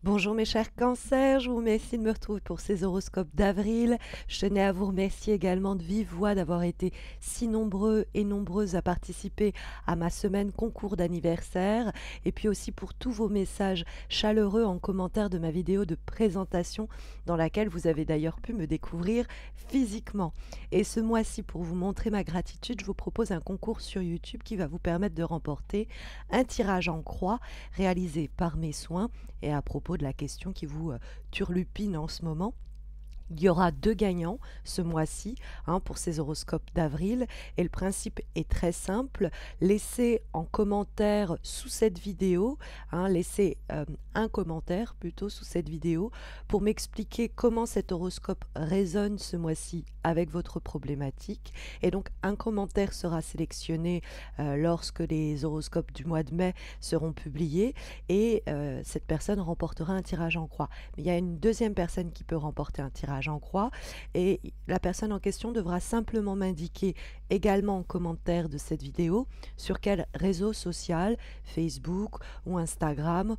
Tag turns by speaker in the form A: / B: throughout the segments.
A: Bonjour mes chers cancers, je vous remercie de me retrouver pour ces horoscopes d'avril. Je tenais à vous remercier également de vive voix d'avoir été si nombreux et nombreuses à participer à ma semaine concours d'anniversaire et puis aussi pour tous vos messages chaleureux en commentaire de ma vidéo de présentation dans laquelle vous avez d'ailleurs pu me découvrir physiquement. Et ce mois-ci, pour vous montrer ma gratitude, je vous propose un concours sur YouTube qui va vous permettre de remporter un tirage en croix réalisé par mes soins. Et à propos de la question qui vous turlupine en ce moment, il y aura 2 gagnants ce mois-ci pour ces horoscopes d'avril et le principe est très simple. Laissez en commentaire sous cette vidéo, laissez un commentaire plutôt sous cette vidéo pour m'expliquer comment cet horoscope résonne ce mois-ci avec votre problématique. Et donc un commentaire sera sélectionné lorsque les horoscopes du mois de mai seront publiés et cette personne remportera un tirage en croix. Mais il y a une deuxième personne qui peut remporter un tirage en croix et la personne en question devra simplement m'indiquer également en commentaire de cette vidéo sur quel réseau social, Facebook ou Instagram,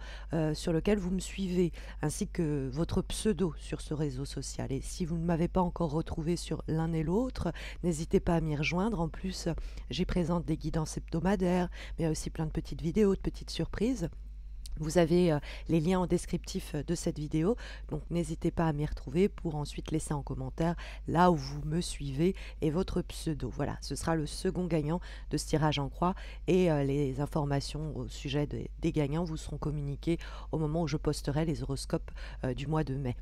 A: sur lequel vous me suivez, ainsi que votre pseudo sur ce réseau social. Et si vous ne m'avez pas encore retrouvé sur l'un et l'autre, n'hésitez pas à m'y rejoindre. En plus, j'y présente des guidances hebdomadaires, mais il y a aussi plein de petites vidéos, de petites surprises. Vous avez les liens en descriptif de cette vidéo, donc n'hésitez pas à m'y retrouver pour ensuite laisser en commentaire là où vous me suivez et votre pseudo. Voilà, ce sera le second gagnant de ce tirage en croix et les informations au sujet des gagnants vous seront communiquées au moment où je posterai les horoscopes du mois de mai.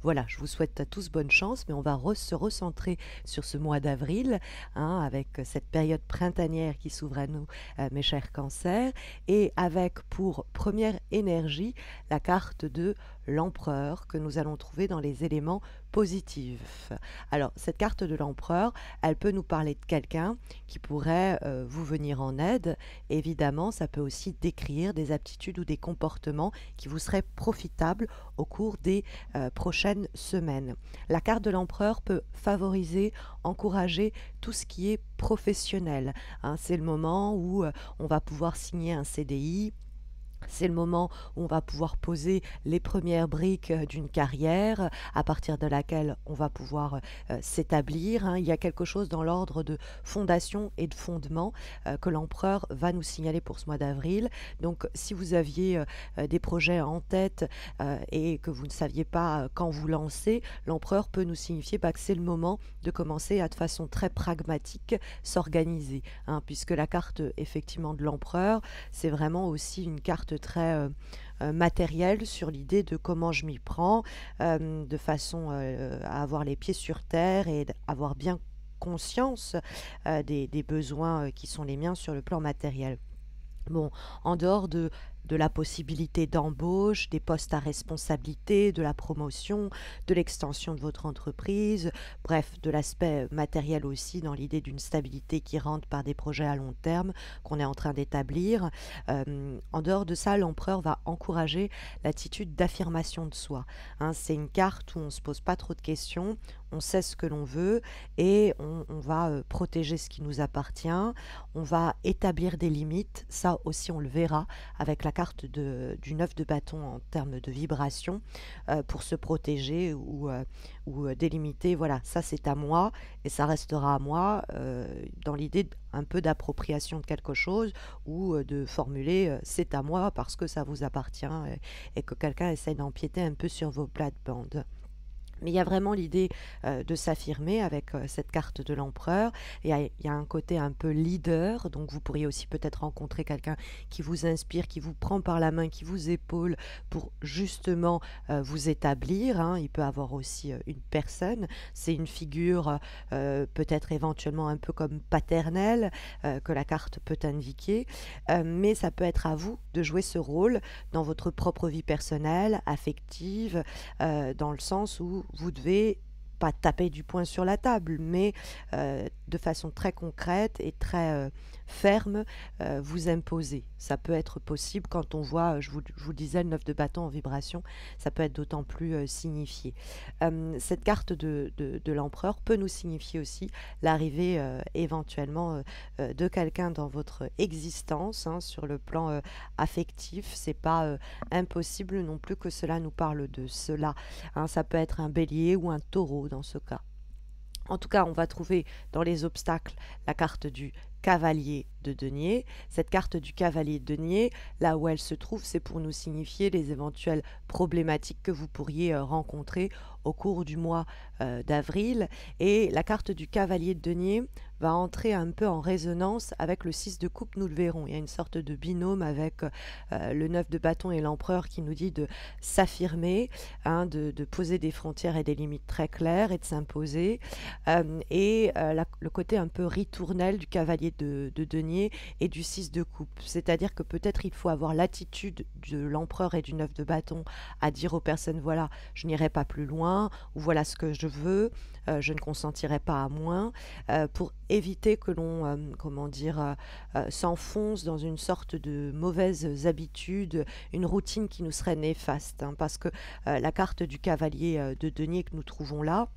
A: Voilà, je vous souhaite à tous bonne chance, mais on va se recentrer sur ce mois d'avril, avec cette période printanière qui s'ouvre à nous, mes chers cancers, et avec pour première énergie la carte de l'empereur que nous allons trouver dans les éléments positifs. Alors cette carte de l'empereur, elle peut nous parler de quelqu'un qui pourrait vous venir en aide. Évidemment, ça peut aussi décrire des aptitudes ou des comportements qui vous seraient profitables au cours des prochaines semaines. La carte de l'empereur peut favoriser, encourager tout ce qui est professionnel. C'est le moment où on va pouvoir signer un CDI. C'est le moment où on va pouvoir poser les premières briques d'une carrière à partir de laquelle on va pouvoir s'établir. Il y a quelque chose dans l'ordre de fondation et de fondement que l'empereur va nous signaler pour ce mois d'avril. Donc si vous aviez des projets en tête et que vous ne saviez pas quand vous lancer, l'empereur peut nous signifier que c'est le moment de commencer à de façon très pragmatique s'organiser, puisque la carte effectivement de l'empereur, c'est vraiment aussi une carte très matérielle sur l'idée de comment je m'y prends, de façon à avoir les pieds sur terre et d'avoir bien conscience des besoins qui sont les miens sur le plan matériel. Bon, en dehors de la possibilité d'embauche, des postes à responsabilité, de la promotion, de l'extension de votre entreprise, bref, de l'aspect matériel aussi dans l'idée d'une stabilité qui rentre par des projets à long terme qu'on est en train d'établir. En dehors de ça, l'empereur va encourager l'attitude d'affirmation de soi. C'est une carte où on ne se pose pas trop de questions, on sait ce que l'on veut et on va protéger ce qui nous appartient, on va établir des limites, ça aussi on le verra avec la carte du 9 de bâton en termes de vibration pour se protéger ou délimiter, voilà, ça c'est à moi et ça restera à moi dans l'idée un peu d'appropriation de quelque chose ou de formuler c'est à moi parce que ça vous appartient et que quelqu'un essaie d'empiéter un peu sur vos plates-bandes. Mais il y a vraiment l'idée de s'affirmer avec cette carte de l'empereur. Il y a un côté un peu leader, donc vous pourriez aussi peut-être rencontrer quelqu'un qui vous inspire, qui vous prend par la main, qui vous épaule pour justement vous établir. Il peut avoir aussi une personne, c'est une figure peut-être éventuellement un peu comme paternelle que la carte peut indiquer, mais ça peut être à vous de jouer ce rôle dans votre propre vie personnelle, affective, dans le sens où vous devez pas taper du poing sur la table, mais de façon très concrète et très ferme, vous imposer. Ça peut être possible quand on voit, je vous disais, le 9 de bâton en vibration, ça peut être d'autant plus signifié. Cette carte de l'empereur peut nous signifier aussi l'arrivée éventuellement de quelqu'un dans votre existence, hein, sur le plan affectif. C'est pas impossible non plus que cela nous parle de cela, hein. Ça peut être un bélier ou un taureau dans ce cas. En tout cas, on va trouver dans les obstacles la carte du cavalier de denier. Cette carte du cavalier de denier, là où elle se trouve, c'est pour nous signifier les éventuelles problématiques que vous pourriez rencontrer au cours du mois d'avril. Et la carte du cavalier de denier va entrer un peu en résonance avec le 6 de coupe, nous le verrons. Il y a une sorte de binôme avec le 9 de bâton et l'empereur qui nous dit de s'affirmer, hein, de poser des frontières et des limites très claires et de s'imposer. Le côté un peu ritournel du cavalier de denier et du 6 de coupe. C'est-à-dire que peut-être il faut avoir l'attitude de l'empereur et du 9 de bâton à dire aux personnes, voilà, je n'irai pas plus loin, ou voilà ce que je veux, je ne consentirai pas à moins, pour éviter que l'on, s'enfonce dans une sorte de mauvaises habitudes, une routine qui nous serait néfaste, hein, parce que la carte du cavalier de denier que nous trouvons là,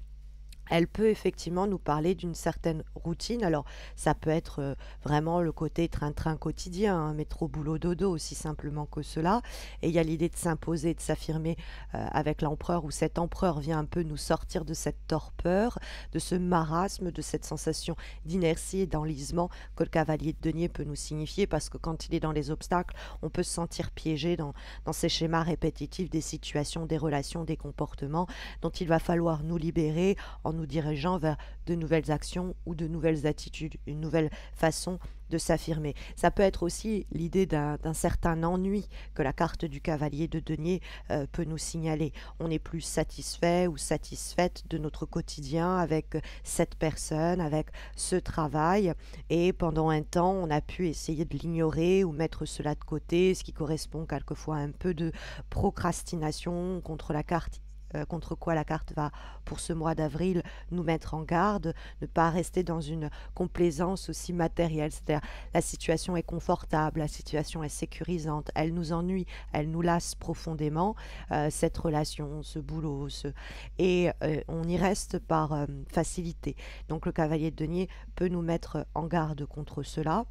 A: elle peut effectivement nous parler d'une certaine routine. Alors, ça peut être vraiment le côté train-train quotidien, hein, métro, boulot, dodo, aussi simplement que cela. Et il y a l'idée de s'imposer, de s'affirmer avec l'empereur, où cet empereur vient un peu nous sortir de cette torpeur, de ce marasme, de cette sensation d'inertie et d'enlisement que le cavalier de denier peut nous signifier, parce que quand il est dans les obstacles, on peut se sentir piégé dans ces schémas répétitifs des situations, des relations, des comportements dont il va falloir nous libérer en nous dirigeant vers de nouvelles actions ou de nouvelles attitudes, une nouvelle façon de s'affirmer. Ça peut être aussi l'idée d'un certain ennui que la carte du cavalier de denier peut nous signaler. On n'est plus satisfait ou satisfaite de notre quotidien avec cette personne, avec ce travail, et pendant un temps, on a pu essayer de l'ignorer ou mettre cela de côté, ce qui correspond quelquefois à un peu de procrastination contre quoi la carte va, pour ce mois d'avril, nous mettre en garde, ne pas rester dans une complaisance aussi matérielle. C'est-à-dire, la situation est confortable, la situation est sécurisante, elle nous ennuie, elle nous lasse profondément, cette relation, ce boulot, on y reste par facilité. Donc le cavalier de denier peut nous mettre en garde contre cela.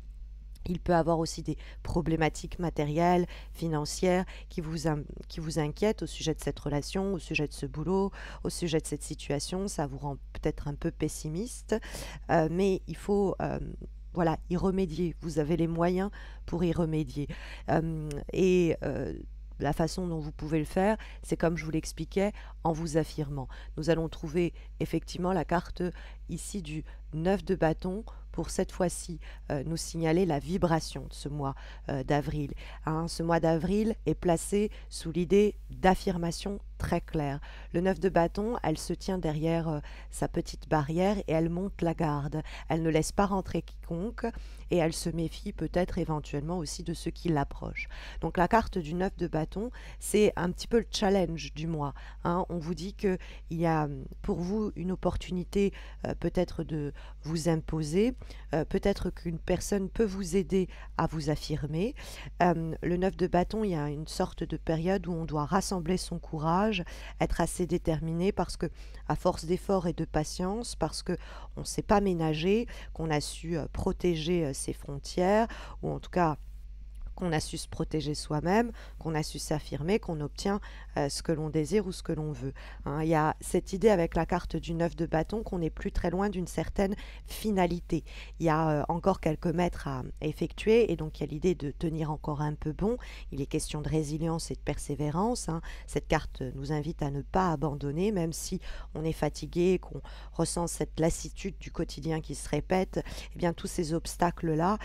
A: Il peut avoir aussi des problématiques matérielles, financières qui vous inquiètent au sujet de cette relation, au sujet de ce boulot, au sujet de cette situation. Ça vous rend peut-être un peu pessimiste, mais il faut y remédier. Vous avez les moyens pour y remédier. La façon dont vous pouvez le faire, c'est comme je vous l'expliquais, en vous affirmant. Nous allons trouver effectivement la carte ici du 9 de bâton pour cette fois-ci nous signaler la vibration de ce mois d'avril. Hein, ce mois d'avril est placé sous l'idée d'affirmation très claire. Le 9 de bâton, elle se tient derrière sa petite barrière et elle monte la garde. Elle ne laisse pas rentrer quiconque et elle se méfie peut-être éventuellement aussi de ceux qui l'approchent. Donc la carte du 9 de bâton, c'est un petit peu le challenge du mois. Hein. On vous dit qu'il y a pour vous une opportunité peut-être de vous imposer, peut-être qu'une personne peut vous aider à vous affirmer. Le 9 de bâton, il y a une sorte de période où on doit rassembler son courage, être assez déterminé parce que, à force d'efforts et de patience, parce que on ne s'est pas ménagé, qu'on a su protéger ses frontières, ou en tout cas qu'on a su se protéger soi-même, qu'on a su s'affirmer, qu'on obtient ce que l'on désire ou ce que l'on veut. Hein, il y a cette idée avec la carte du 9 de bâton qu'on n'est plus très loin d'une certaine finalité. Il y a encore quelques mètres à effectuer et donc il y a l'idée de tenir encore un peu bon. Il est question de résilience et de persévérance. Hein. Cette carte nous invite à ne pas abandonner, même si on est fatigué, qu'on ressent cette lassitude du quotidien qui se répète. Eh bien, tous ces obstacles-là,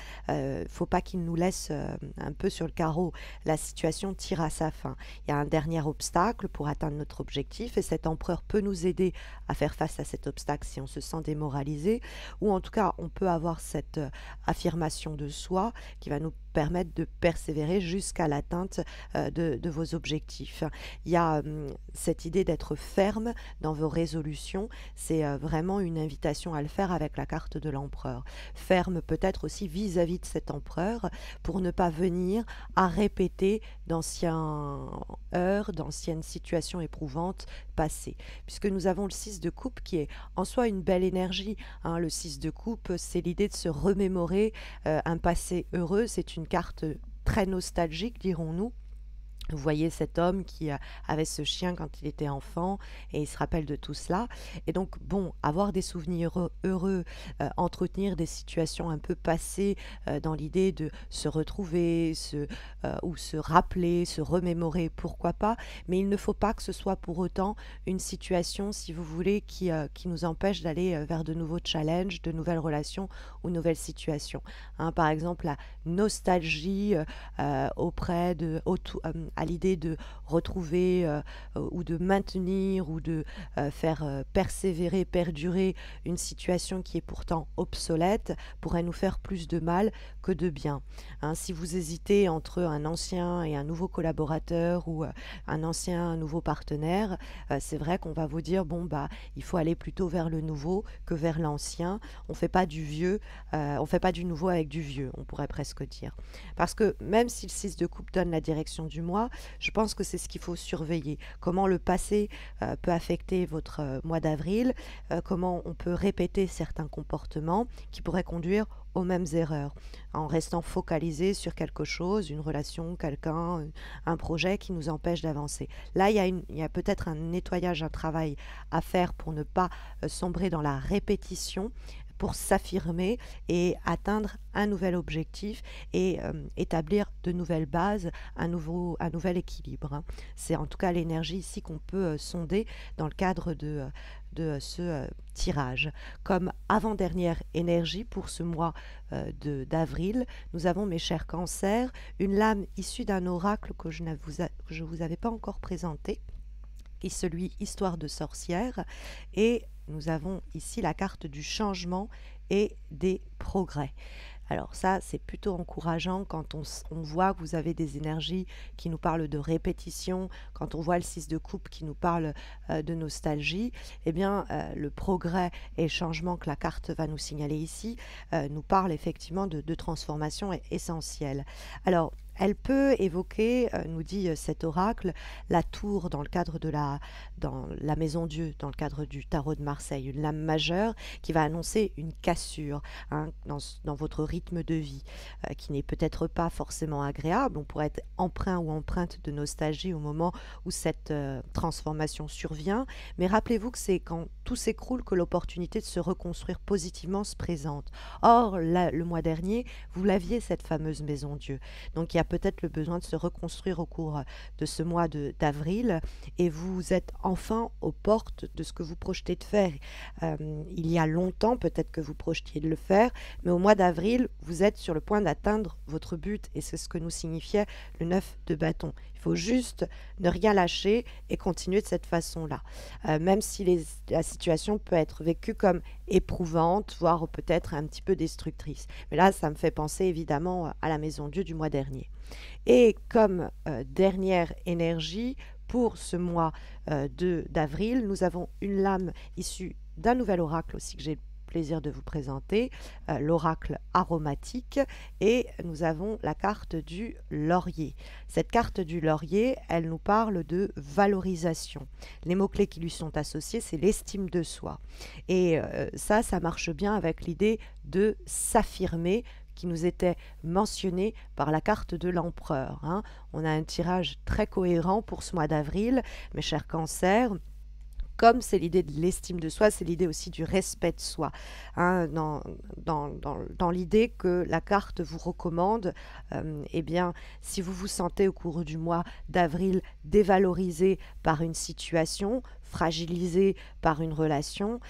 A: faut pas qu'ils nous laissent un peu sur le carreau. La situation tire à sa fin. Il y a un dernier obstacle pour atteindre notre objectif et cet empereur peut nous aider à faire face à cet obstacle si on se sent démoralisé, ou en tout cas on peut avoir cette affirmation de soi qui va nous permettre de persévérer jusqu'à l'atteinte de vos objectifs. Il y a cette idée d'être ferme dans vos résolutions, c'est vraiment une invitation à le faire avec la carte de l'empereur. Ferme peut-être aussi vis-à-vis de cet empereur pour ne pas venir à répéter d'anciens heures, d'anciennes situations éprouvantes passées. Puisque nous avons le 6 de coupe qui est en soi une belle énergie. Hein. Le 6 de coupe, c'est l'idée de se remémorer un passé heureux. C'est une carte très nostalgique, dirons-nous. Vous voyez cet homme qui avait ce chien quand il était enfant et il se rappelle de tout cela. Et donc, bon, avoir des souvenirs heureux, entretenir des situations un peu passées dans l'idée de se retrouver ou se rappeler, se remémorer, pourquoi pas. Mais il ne faut pas que ce soit pour autant une situation, si vous voulez, qui nous empêche d'aller vers de nouveaux challenges, de nouvelles relations ou nouvelles situations. Hein, par exemple, la nostalgie auprès de... à l'idée de retrouver ou de maintenir ou de faire persévérer, perdurer une situation qui est pourtant obsolète pourrait nous faire plus de mal que de bien. Hein, si vous hésitez entre un ancien et un nouveau collaborateur ou un ancien, un nouveau partenaire, c'est vrai qu'on va vous dire, bon, bah, il faut aller plutôt vers le nouveau que vers l'ancien. On fait pas du vieux, on fait pas du nouveau avec du vieux, on pourrait presque dire. Parce que même si le 6 de coupe donne la direction du mois, je pense que c'est ce qu'il faut surveiller. Comment le passé peut affecter votre mois d'avril, comment on peut répéter certains comportements qui pourraient conduire aux mêmes erreurs, en restant focalisé sur quelque chose, une relation, quelqu'un, un projet qui nous empêche d'avancer. Là, il y a peut-être un nettoyage, un travail à faire pour ne pas sombrer dans la répétition, pour s'affirmer et atteindre un nouvel objectif et établir de nouvelles bases, un nouvel équilibre. Hein. C'est en tout cas l'énergie ici qu'on peut sonder dans le cadre de ce tirage. Comme avant-dernière énergie pour ce mois d'avril, nous avons, mes chers cancers, une lame issue d'un oracle que je ne vous avais pas encore présenté, qui est celui Histoire de sorcière, et nous avons ici la carte du changement et des progrès. Alors ça, c'est plutôt encourageant quand on voit que vous avez des énergies qui nous parlent de répétition, quand on voit le 6 de coupe qui nous parle de nostalgie, eh bien le progrès et le changement que la carte va nous signaler ici nous parle effectivement de transformation essentielle. Alors, elle peut évoquer, nous dit cet oracle, la tour dans le cadre dans la maison Dieu, dans le cadre du tarot de Marseille, une lame majeure qui va annoncer une cassure hein, dans votre rythme de vie, qui n'est peut-être pas forcément agréable. On pourrait être empreint ou empreinte de nostalgie au moment où cette transformation survient, mais rappelez-vous que c'est quand tout s'écroule que l'opportunité de se reconstruire positivement se présente. Or, le mois dernier, vous l'aviez cette fameuse maison Dieu. Donc il y a peut-être le besoin de se reconstruire au cours de ce mois d'avril et vous êtes enfin aux portes de ce que vous projetez de faire. Il y a longtemps, peut-être que vous projetiez de le faire, mais au mois d'avril, vous êtes sur le point d'atteindre votre but et c'est ce que nous signifiait le 9 de bâton. Il faut juste ne rien lâcher et continuer de cette façon-là. Même si la situation peut être vécue comme éprouvante, voire peut-être un petit peu destructrice. Mais là, ça me fait penser évidemment à la Maison Dieu du mois dernier. Et comme dernière énergie, pour ce mois d'avril, nous avons une lame issue d'un nouvel oracle aussi que j'ai le plaisir de vous présenter, l'oracle aromatique, et nous avons la carte du laurier. Cette carte du laurier, elle nous parle de valorisation. Les mots-clés qui lui sont associés, c'est l'estime de soi. Et ça marche bien avec l'idée de s'affirmer, qui nous était mentionné par la carte de l'empereur. Hein. On a un tirage très cohérent pour ce mois d'avril, mes chers cancers. Comme c'est l'idée de l'estime de soi, c'est l'idée aussi du respect de soi. Hein, dans l'idée que la carte vous recommande, eh bien, si vous vous sentez au cours du mois d'avril dévalorisé par une situation, fragilisé par une relation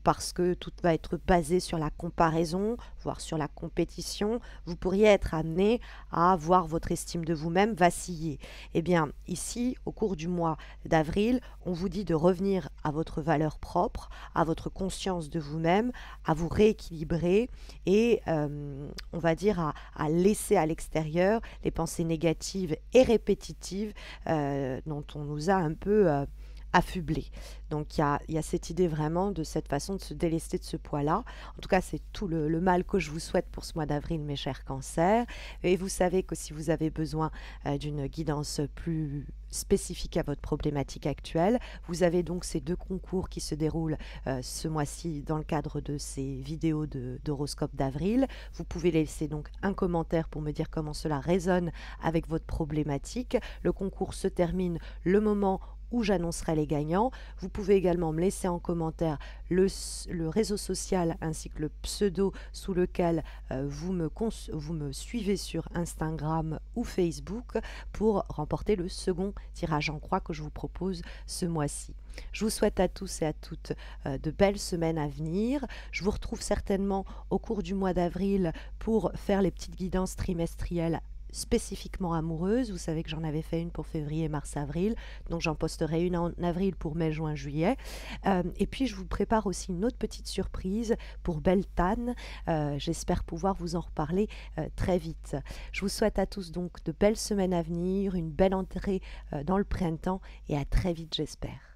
A: parce que tout va être basé sur la comparaison, voire sur la compétition. Vous pourriez être amené à voir votre estime de vous-même vaciller. Eh bien, ici, au cours du mois d'avril, on vous dit de revenir à votre valeur propre, à votre conscience de vous-même, à vous rééquilibrer et on va dire à laisser à l'extérieur les pensées négatives et répétitives dont on nous a un peu affublé. Donc il y a cette idée vraiment de cette façon de se délester de ce poids-là. En tout cas, c'est tout le mal que je vous souhaite pour ce mois d'avril, mes chers cancers. Et vous savez que si vous avez besoin d'une guidance plus spécifique à votre problématique actuelle, vous avez donc ces 2 concours qui se déroulent ce mois-ci dans le cadre de ces vidéos d'horoscope d'avril. Vous pouvez laisser donc un commentaire pour me dire comment cela résonne avec votre problématique. Le concours se termine le moment où j'annoncerai les gagnants. Vous pouvez également me laisser en commentaire le réseau social ainsi que le pseudo sous lequel vous me suivez sur Instagram ou Facebook pour remporter le second tirage en croix que je vous propose ce mois-ci. Je vous souhaite à tous et à toutes de belles semaines à venir. Je vous retrouve certainement au cours du mois d'avril pour faire les petites guidances trimestrielles spécifiquement amoureuse. Vous savez que j'en avais fait une pour février, mars, avril. Donc j'en posterai une en avril pour mai, juin, juillet. Et puis je vous prépare aussi une autre petite surprise pour Beltane. J'espère pouvoir vous en reparler très vite. Je vous souhaite à tous donc de belles semaines à venir, une belle entrée dans le printemps et à très vite j'espère.